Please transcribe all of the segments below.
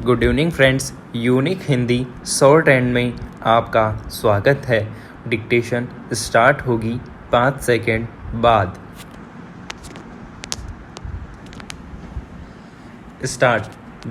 Good evening friends, unique Hindi short and में आपका स्वागत है। डिक्टेशन स्टार्ट होगी 5 सेकेंड बाद। स्टार्ट।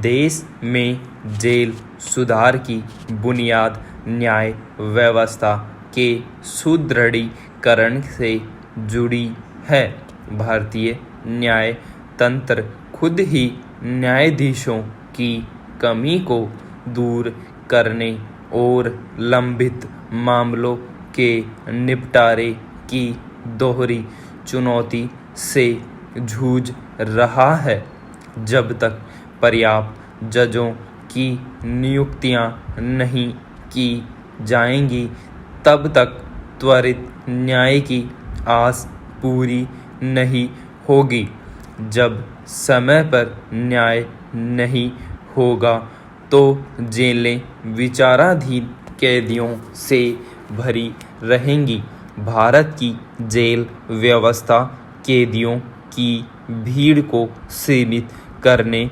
देश में जेल सुधार की बुनियाद न्याय व्यवस्था के सुदृढ़ीकरण से जुड़ी है। भारतीय न्याय तंत्र खुद ही न्यायाधीशों की कमी को दूर करने और लंबित मामलों के निपटारे की दोहरी चुनौती से जूझ रहा है। जब तक पर्याप्त जजों की नियुक्तियां नहीं की जाएंगी, तब तक त्वरित न्याय की आस पूरी नहीं होगी। जब समय पर न्याय नहीं होगा तो जेलें विचाराधीन कैदियों से भरी रहेंगी। भारत की जेल व्यवस्था कैदियों की भीड़ को सीमित करने,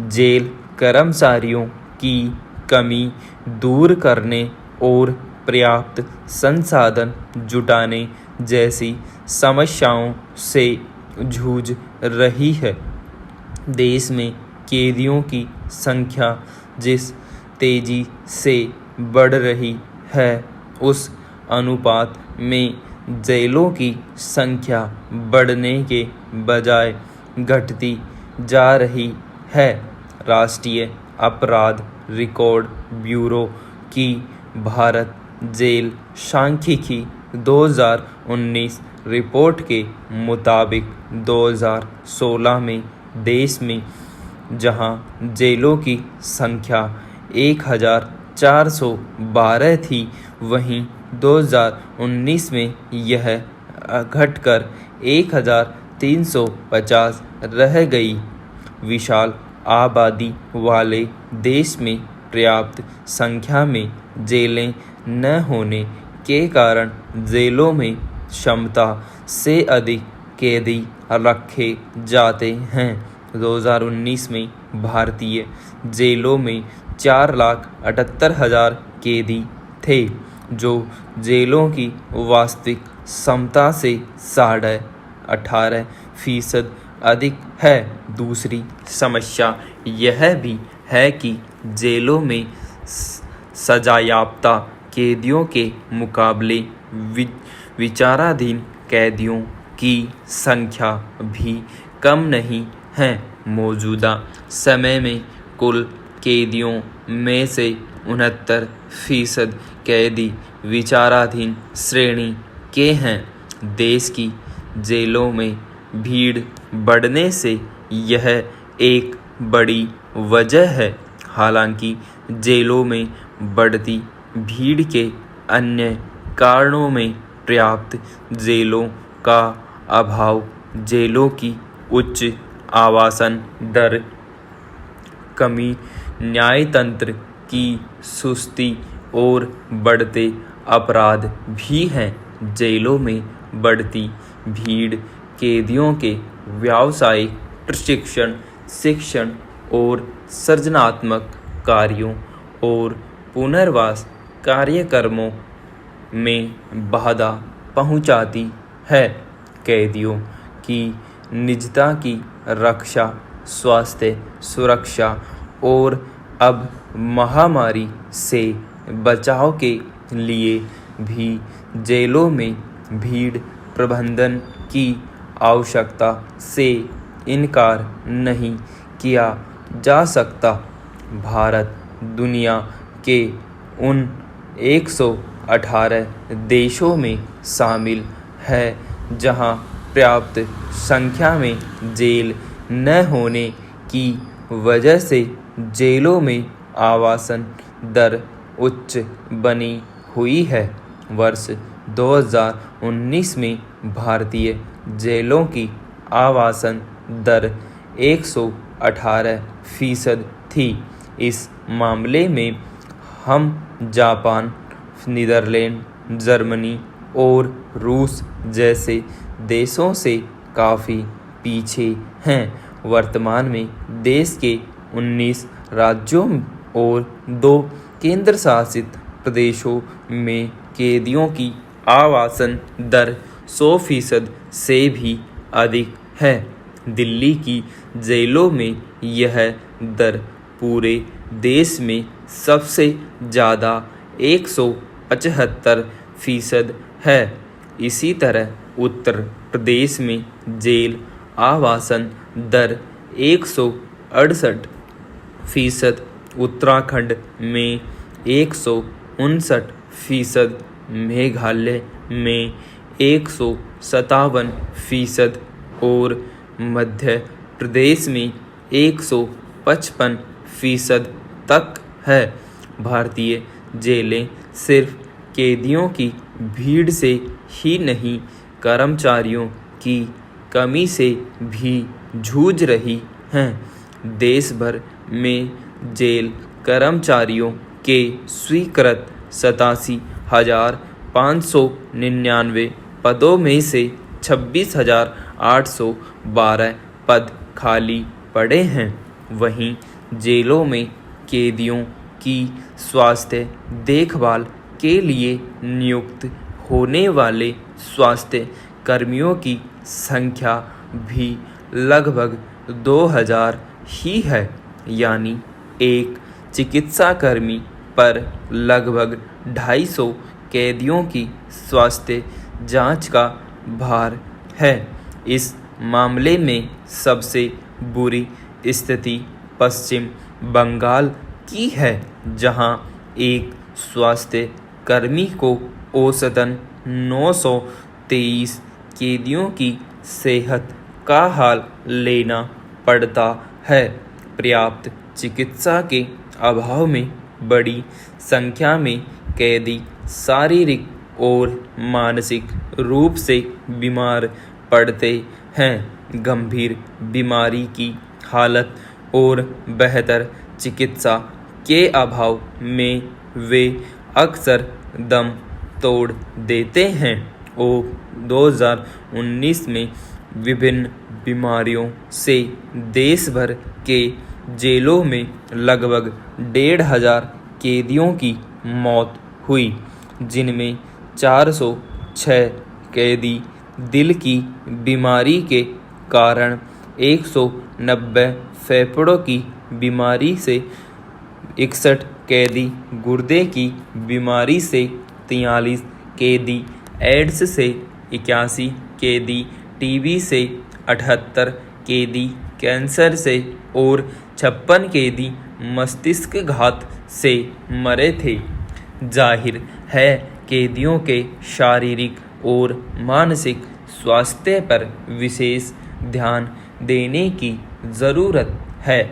जेल कर्मचारियों की कमी दूर करने और पर्याप्त संसाधन जुटाने जैसी समस्याओं से जूझ रही है। देश में कैदियों की संख्या जिस तेजी से बढ़ रही है, उस अनुपात में जेलों की संख्या बढ़ने के बजाय घटती जा रही है। राष्ट्रीय अपराध रिकॉर्ड ब्यूरो की भारत जेल सांख्यिकी 2019 रिपोर्ट के मुताबिक 2016 में देश में जहां जेलों की संख्या 1412 थी, वहीं 2019 में यह घटकर 1350 रह गई। विशाल आबादी वाले देश में पर्याप्त संख्या में जेलें न होने के कारण जेलों में क्षमता से अधिक कैदी रखे जाते हैं। 2019 में भारतीय जेलों में 4,78,000 कैदी थे, जो जेलों की वास्तविक क्षमता से 18.5% अधिक है। दूसरी समस्या यह भी है कि जेलों में सजायाफ्ता कैदियों के मुकाबले विचाराधीन कैदियों की संख्या भी कम नहीं है। मौजूदा समय में कुल कैदियों में से 69% कैदी विचाराधीन श्रेणी के हैं। देश की जेलों में भीड़ बढ़ने से यह एक बड़ी वजह है। हालांकि जेलों में बढ़ती भीड़ के अन्य कारणों में पर्याप्त जेलों का अभाव, जेलों की उच्च आवासन दर, कमी, न्यायतंत्र की सुस्ती और बढ़ते अपराध भी हैं। जेलों में बढ़ती भीड़ कैदियों के व्यावसायिक प्रशिक्षण, शिक्षण और सृजनात्मक कार्यों और पुनर्वास कार्यक्रमों में बाधा पहुंचाती है। कैदियों की निजता की रक्षा, स्वास्थ्य सुरक्षा और अब महामारी से बचाव के लिए भी जेलों में भीड़ प्रबंधन की आवश्यकता से इनकार नहीं किया जा सकता। भारत दुनिया के उन 118 देशों में शामिल है जहां पर्याप्त संख्या में जेल न होने की वजह से जेलों में आवासन दर उच्च बनी हुई है। वर्ष 2019 में भारतीय जेलों की आवासन दर 118% थी। इस मामले में हम जापान, नीदरलैंड, जर्मनी और रूस जैसे देशों से काफ़ी पीछे हैं। वर्तमान में देश के 19 राज्यों और 2 केंद्र शासित प्रदेशों में कैदियों की आवासन दर 100% से भी अधिक है। दिल्ली की जेलों में यह दर पूरे देश में सबसे ज़्यादा 175% है। इसी तरह उत्तर प्रदेश में जेल आवासन दर 168%, उत्तराखंड में 159%, मेघालय में 157% और मध्य प्रदेश में 155% तक है। भारतीय जेलें सिर्फ कैदियों की भीड़ से ही नहीं, कर्मचारियों की कमी से भी जूझ रही हैं। देश भर में जेल कर्मचारियों के स्वीकृत 87,599 पदों में से 26,812 पद खाली पड़े हैं। वहीं जेलों में कैदियों की स्वास्थ्य देखभाल के लिए नियुक्त होने वाले स्वास्थ्य कर्मियों की संख्या भी लगभग 2,000 ही है, यानी एक चिकित्साकर्मी पर लगभग 250 कैदियों की स्वास्थ्य जांच का भार है। इस मामले में सबसे बुरी स्थिति पश्चिम बंगाल की है, जहां एक स्वास्थ्य कर्मी को औसतन 923 कैदियों की सेहत का हाल लेना पड़ता है। पर्याप्त चिकित्सा के अभाव में बड़ी संख्या में कैदी शारीरिक और मानसिक रूप से बीमार पड़ते हैं। गंभीर बीमारी की हालत और बेहतर चिकित्सा के अभाव में वे अक्सर दम तोड़ देते हैं और 2019 में विभिन्न बीमारियों से देश भर के जेलों में लगभग 1,500 कैदियों की मौत हुई, जिनमें 406 कैदी दिल की बीमारी के कारण, 190 फेफड़ों की बीमारी से, 61 कैदी गुर्दे की बीमारी से, 43 कैदी एड्स से, 81 कैदी टीबी से, 78 कैदी कैंसर से और 56 कैदी मस्तिष्कघात से मरे थे। जाहिर है कैदियों के शारीरिक और मानसिक स्वास्थ्य पर विशेष ध्यान देने की ज़रूरत है।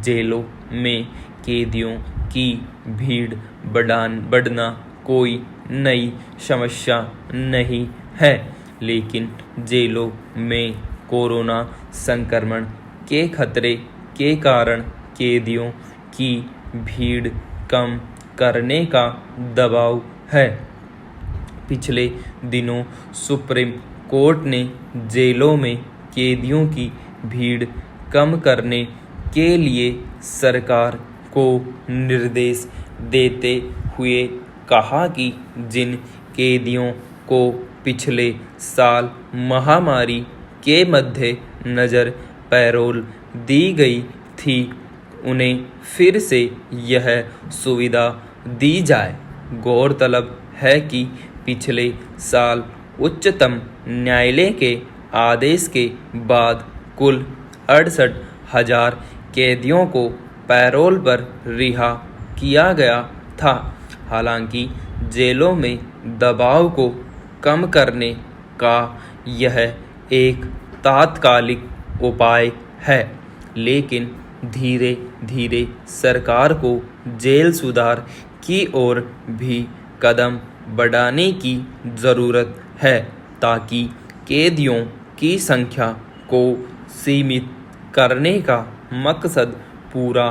जेलों में कैदियों की भीड़ बढ़ना कोई नई समस्या नहीं है, लेकिन जेलों में कोरोना संक्रमण के खतरे के कारण कैदियों की भीड़ कम करने का दबाव है। पिछले दिनों सुप्रीम कोर्ट ने जेलों में कैदियों की भीड़ कम करने के लिए सरकार को निर्देश देते हुए कहा कि जिन कैदियों को पिछले साल महामारी के मद्देनज़र पैरोल दी गई थी, उन्हें फिर से यह सुविधा दी जाए। गौरतलब है कि पिछले साल उच्चतम न्यायालय के आदेश के बाद कुल 68,000 कैदियों को पैरोल पर रिहा किया गया था। हालांकि जेलों में दबाव को कम करने का यह एक तात्कालिक उपाय है, लेकिन धीरे धीरे सरकार को जेल सुधार की ओर भी कदम बढ़ाने की ज़रूरत है, ताकि कैदियों की संख्या को सीमित करने का मकसद पूरा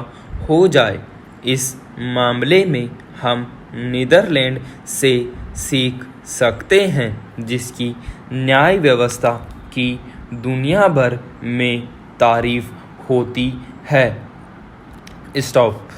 हो जाए। इस मामले में हम नीदरलैंड से सीख सकते हैं, जिसकी न्याय व्यवस्था की दुनिया भर में तारीफ होती है। स्टॉप।